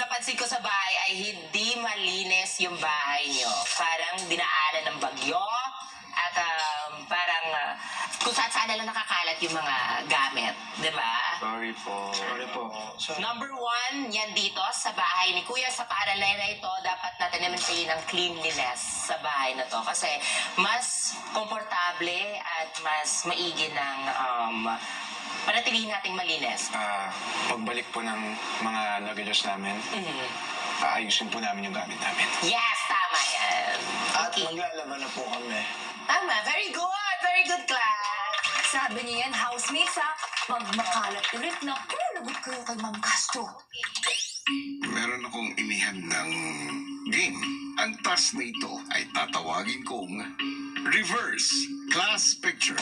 napansin ko sa bahay ay hindi malinis yung bahay nyo. Parang dinaanan ng bagyo at parang kung saan na lang nakakalat yung mga gamit. Di ba? Sorry po. Sorry po. Number one, yan dito sa bahay ni Kuya, sa paaralan na ito, dapat natin i-maintain ang cleanliness sa bahay na to. Kasi mas komportable at mas maigi ng panatilihin nating malinis. Pagbalik po ng mga luggage namin, aayusin po namin yung gamit namin. Yes, tama yan. At Okay. maglalaban na po kami. Tama, very good. Very good, class. Sabi niya yan, housemates ha, pag makalat ulit na, lagot kayo kay Ma'am Castro. Meron akong inihandang game. Ang task na ito ay tatawagin kong Reverse Class Picture.